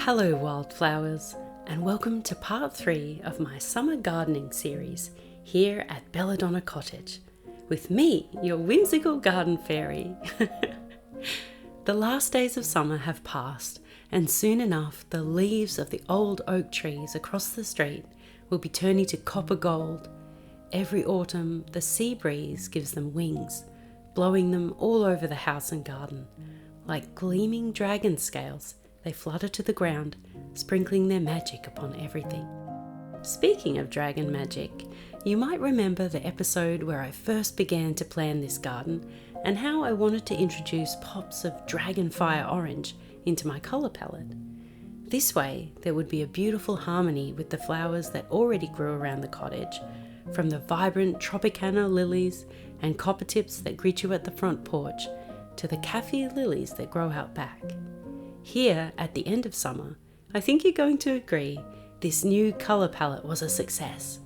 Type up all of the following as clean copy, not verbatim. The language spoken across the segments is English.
Hello wildflowers, and welcome to part 3 of my summer gardening series here at Belladonna Cottage with me, your whimsical garden fairy. The last days of summer have passed, and soon enough the leaves of the old oak trees across the street will be turning to copper gold. Every autumn the sea breeze gives them wings, blowing them all over the house and garden. Like gleaming dragon scales, they flutter to the ground, sprinkling their magic upon everything. Speaking of dragon magic, you might remember the episode where I first began to plan this garden and how I wanted to introduce pops of dragon fire orange into my colour palette. This way, there would be a beautiful harmony with the flowers that already grew around the cottage, from the vibrant Tropicana lilies and copper tips that greet you at the front porch, to the kaffir lilies that grow out back. Here, at the end of summer, I think you're going to agree this new colour palette was a success.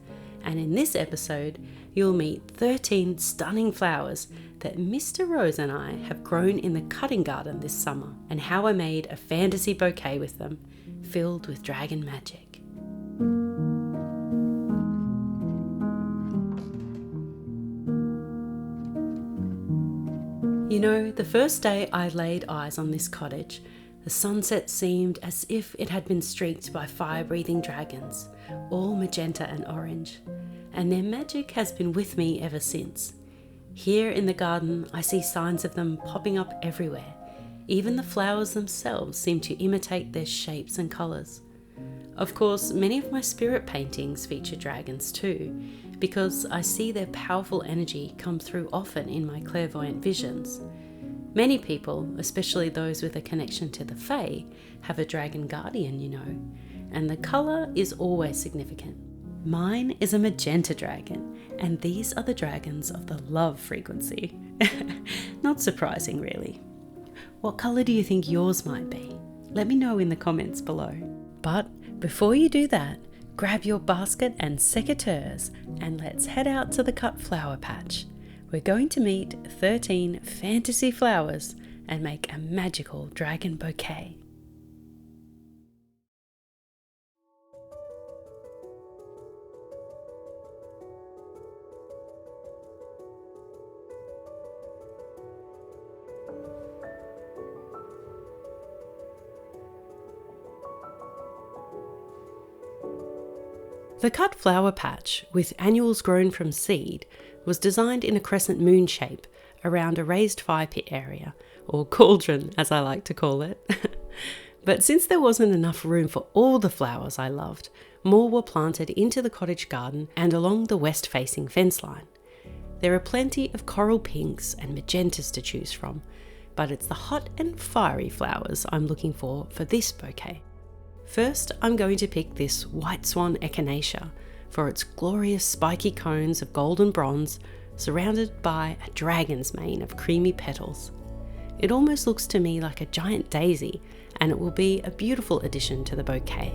And in this episode, you'll meet 13 stunning flowers that Mr. Rose and I have grown in the cutting garden this summer, and how I made a fantasy bouquet with them, filled with dragon magic. You know, the first day I laid eyes on this cottage, the sunset seemed as if it had been streaked by fire-breathing dragons, all magenta and orange, and their magic has been with me ever since. Here in the garden, I see signs of them popping up everywhere. Even the flowers themselves seem to imitate their shapes and colours. Of course, many of my spirit paintings feature dragons too, because I see their powerful energy come through often in my clairvoyant visions. Many people, especially those with a connection to the fae, have a dragon guardian, you know, and the colour is always significant. Mine is a magenta dragon, and these are the dragons of the love frequency. Not surprising, really. What colour do you think yours might be? Let me know in the comments below. But before you do that, grab your basket and secateurs, and let's head out to the cut flower patch. We're going to meet 13 fantasy flowers and make a magical dragon bouquet. The cut flower patch, with annuals grown from seed, was designed in a crescent moon shape around a raised fire pit area, or cauldron as I like to call it. But since there wasn't enough room for all the flowers I loved, more were planted into the cottage garden and along the west-facing fence line. There are plenty of coral pinks and magentas to choose from, but it's the hot and fiery flowers I'm looking for this bouquet. First, I'm going to pick this white swan Echinacea for its glorious spiky cones of golden bronze surrounded by a dragon's mane of creamy petals. It almost looks to me like a giant daisy, and it will be a beautiful addition to the bouquet.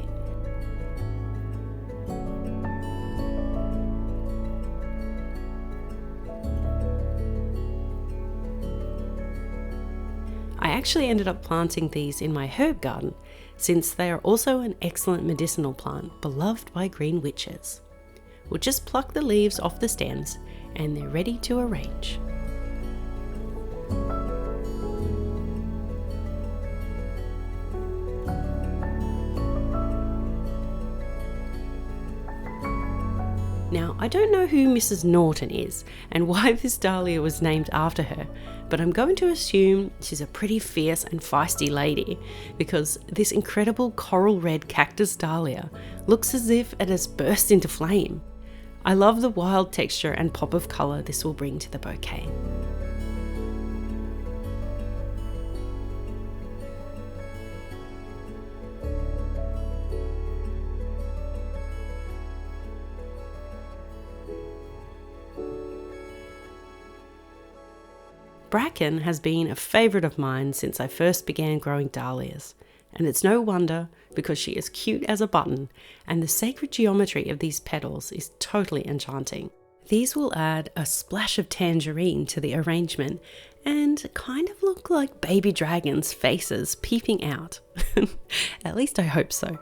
I actually ended up planting these in my herb garden, since they are also an excellent medicinal plant beloved by green witches. We'll just pluck the leaves off the stems and they're ready to arrange. Now, I don't know who Mrs. Norton is and why this dahlia was named after her, but I'm going to assume she's a pretty fierce and feisty lady, because this incredible coral red cactus dahlia looks as if it has burst into flame. I love the wild texture and pop of colour this will bring to the bouquet. Bracken has been a favourite of mine since I first began growing dahlias, and it's no wonder because she is cute as a button and the sacred geometry of these petals is totally enchanting. These will add a splash of tangerine to the arrangement and kind of look like baby dragons' faces peeping out. At least I hope so.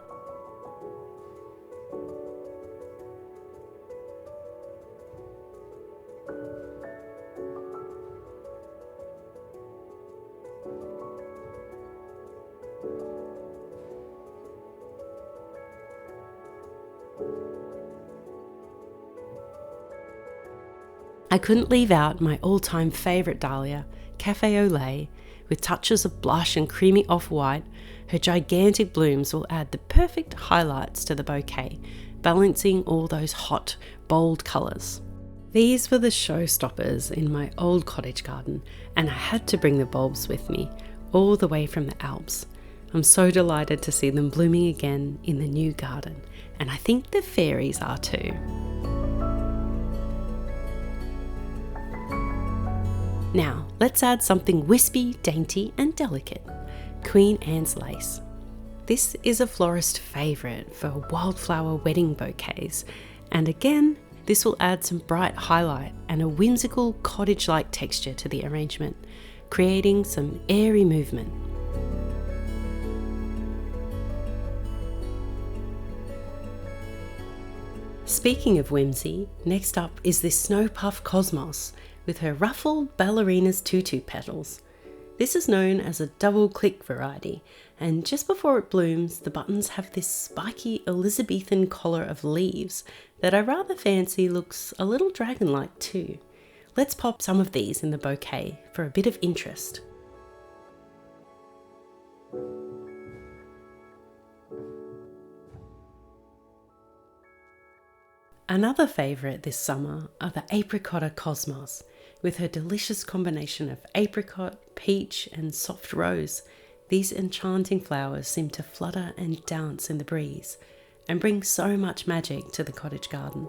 I couldn't leave out my all-time favourite dahlia, Cafe au lait. With touches of blush and creamy off-white, her gigantic blooms will add the perfect highlights to the bouquet, balancing all those hot, bold colours. These were the showstoppers in my old cottage garden, and I had to bring the bulbs with me, all the way from the Alps. I'm so delighted to see them blooming again in the new garden, and I think the fairies are too. Now, let's add something wispy, dainty and delicate. Queen Anne's lace. This is a florist favourite for wildflower wedding bouquets, and again, this will add some bright highlight and a whimsical cottage-like texture to the arrangement, creating some airy movement. Speaking of whimsy, next up is this snow puff cosmos with her ruffled ballerina's tutu petals. This is known as a double click variety, and just before it blooms, the buttons have this spiky Elizabethan collar of leaves that I rather fancy looks a little dragon-like too. Let's pop some of these in the bouquet for a bit of interest. Another favourite this summer are the Apricotta cosmos, with her delicious combination of apricot, peach and soft rose. These enchanting flowers seem to flutter and dance in the breeze and bring so much magic to the cottage garden.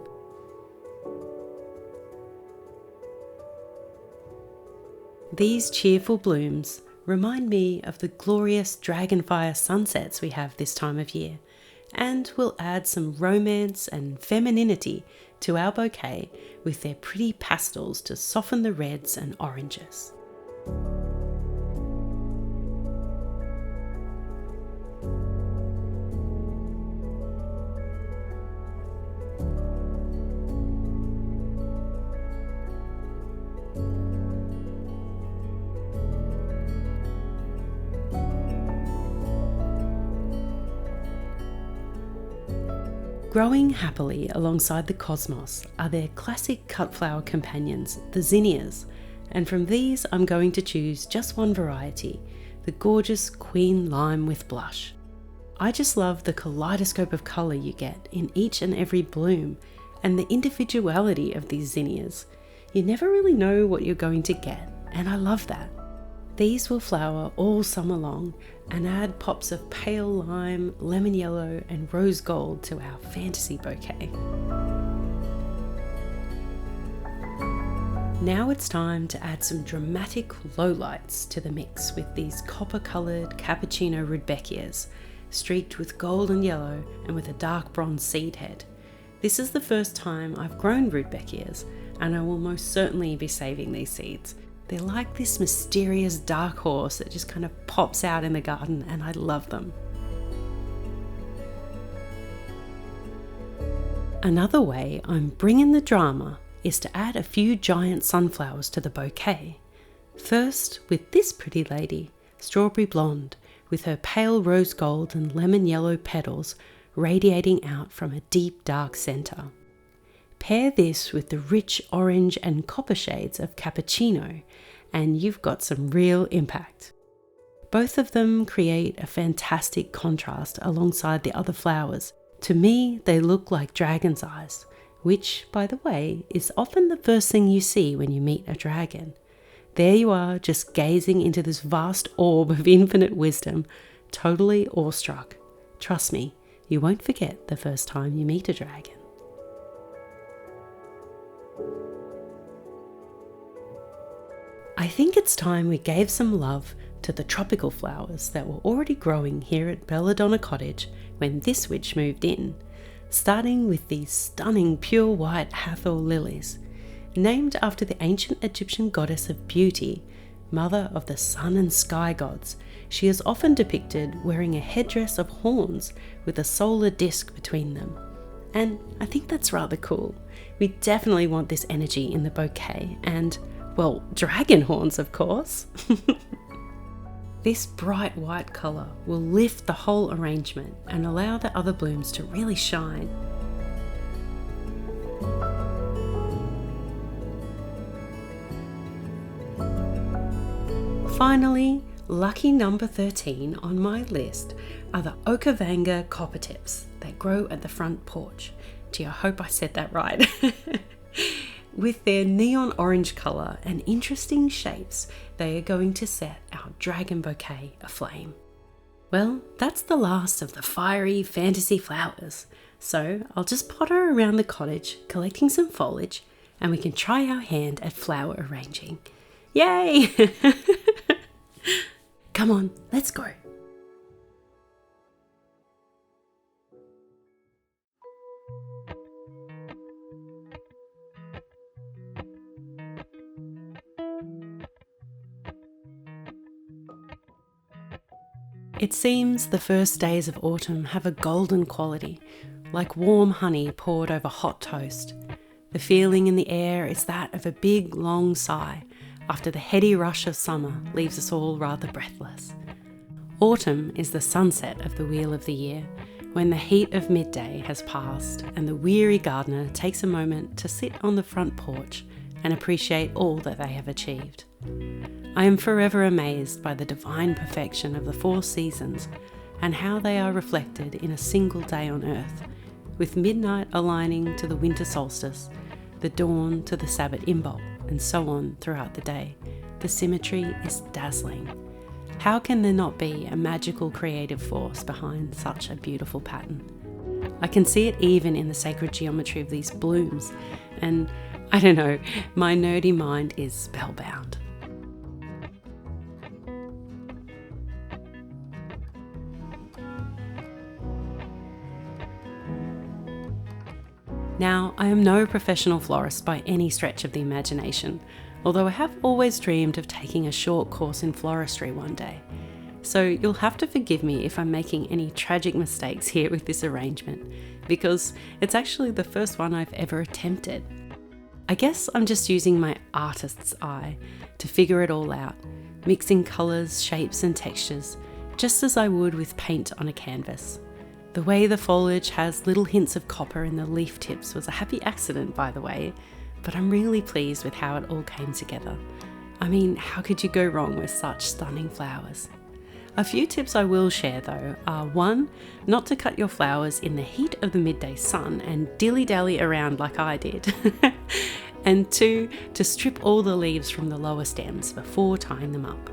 These cheerful blooms remind me of the glorious dragonfire sunsets we have this time of year, and will add some romance and femininity to our bouquet with their pretty pastels to soften the reds and oranges. Growing happily alongside the cosmos are their classic cut flower companions, the zinnias, and from these I'm going to choose just one variety, the gorgeous Queen Lime with Blush. I just love the kaleidoscope of colour you get in each and every bloom, and the individuality of these zinnias. You never really know what you're going to get, and I love that. These will flower all summer long and add pops of pale lime, lemon yellow and rose gold to our fantasy bouquet. Now it's time to add some dramatic lowlights to the mix with these copper-coloured cappuccino Rudbeckias, streaked with gold and yellow and with a dark bronze seed head. This is the first time I've grown Rudbeckias, and I will most certainly be saving these seeds. They're like this mysterious dark horse that just kind of pops out in the garden, and I love them. Another way I'm bringing the drama is to add a few giant sunflowers to the bouquet. First, with this pretty lady, Strawberry Blonde, with her pale rose gold and lemon yellow petals radiating out from a deep dark centre. Pair this with the rich orange and copper shades of Cappuccino, and you've got some real impact. Both of them create a fantastic contrast alongside the other flowers. To me, they look like dragon's eyes, which, by the way, is often the first thing you see when you meet a dragon. There you are, just gazing into this vast orb of infinite wisdom, totally awestruck. Trust me, you won't forget the first time you meet a dragon. I think it's time we gave some love to the tropical flowers that were already growing here at Belladonna Cottage when this witch moved in, starting with these stunning pure white Hathor lilies. Named after the ancient Egyptian goddess of beauty, Mother of the sun and sky gods, she is often depicted wearing a headdress of horns with a solar disc between them. And I think that's rather cool. We definitely want this energy in the bouquet and, well, dragon horns, of course. This bright white colour will lift the whole arrangement and allow the other blooms to really shine. Finally, lucky number 13 on my list are the Okavanga copper tips that grow at the front porch. Gee, I hope I said that right. With their neon orange colour and interesting shapes, they are going to set our dragon bouquet aflame. Well, that's the last of the fiery fantasy flowers. So I'll just potter around the cottage collecting some foliage and we can try our hand at flower arranging. Yay! Come on, let's go. It seems the first days of autumn have a golden quality, like warm honey poured over hot toast. The feeling in the air is that of a big, long sigh after the heady rush of summer leaves us all rather breathless. Autumn is the sunset of the wheel of the year, when the heat of midday has passed and the weary gardener takes a moment to sit on the front porch and appreciate all that they have achieved. I am forever amazed by the divine perfection of the 4 seasons and how they are reflected in a single day on earth, with midnight aligning to the winter solstice, the dawn to the Sabbath Imbolc, and so on throughout the day. The symmetry is dazzling. How can there not be a magical creative force behind such a beautiful pattern? I can see it even in the sacred geometry of these blooms, and I don't know, my nerdy mind is spellbound. Now, I am no professional florist by any stretch of the imagination, although I have always dreamed of taking a short course in floristry one day. So you'll have to forgive me if I'm making any tragic mistakes here with this arrangement, because it's actually the first one I've ever attempted. I guess I'm just using my artist's eye to figure it all out, mixing colours, shapes and textures, just as I would with paint on a canvas. The way the foliage has little hints of copper in the leaf tips was a happy accident, by the way, but I'm really pleased with how it all came together. I mean, how could you go wrong with such stunning flowers? A few tips I will share though are 1, not to cut your flowers in the heat of the midday sun and dilly-dally around like I did. And 2, to strip all the leaves from the lower stems before tying them up.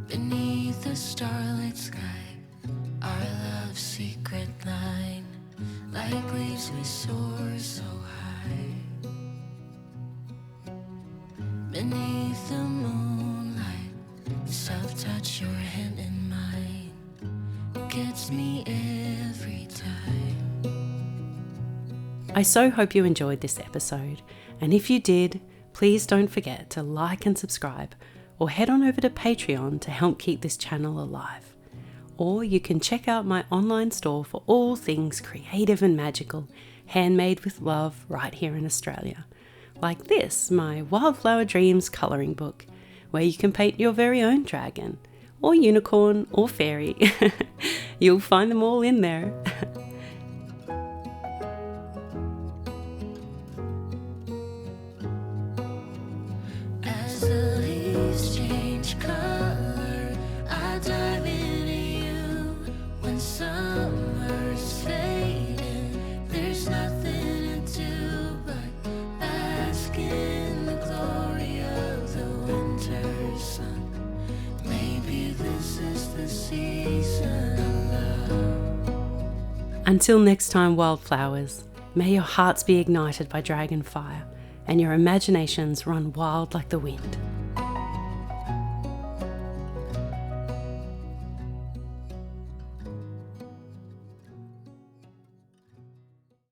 Beneath the starlit sky, our love's secret line, like leaves we soar so high. Beneath the moonlight, the soft touch your hand in mine gets me every time. I so hope you enjoyed this episode, and if you did, please don't forget to like and subscribe, or head on over to Patreon to help keep this channel alive. Or you can check out my online store for all things creative and magical, handmade with love right here in Australia. Like this, my Wildflower Dreams colouring book, where you can paint your very own dragon, or unicorn, or fairy. You'll find them all in there. As the leaves change color, I dive into you. When summer's fading, there's nothing to do but bask in the glory of the winter sun. Maybe this is the season of love. Until next time, wildflowers, may your hearts be ignited by dragon fire and your imaginations run wild like the wind.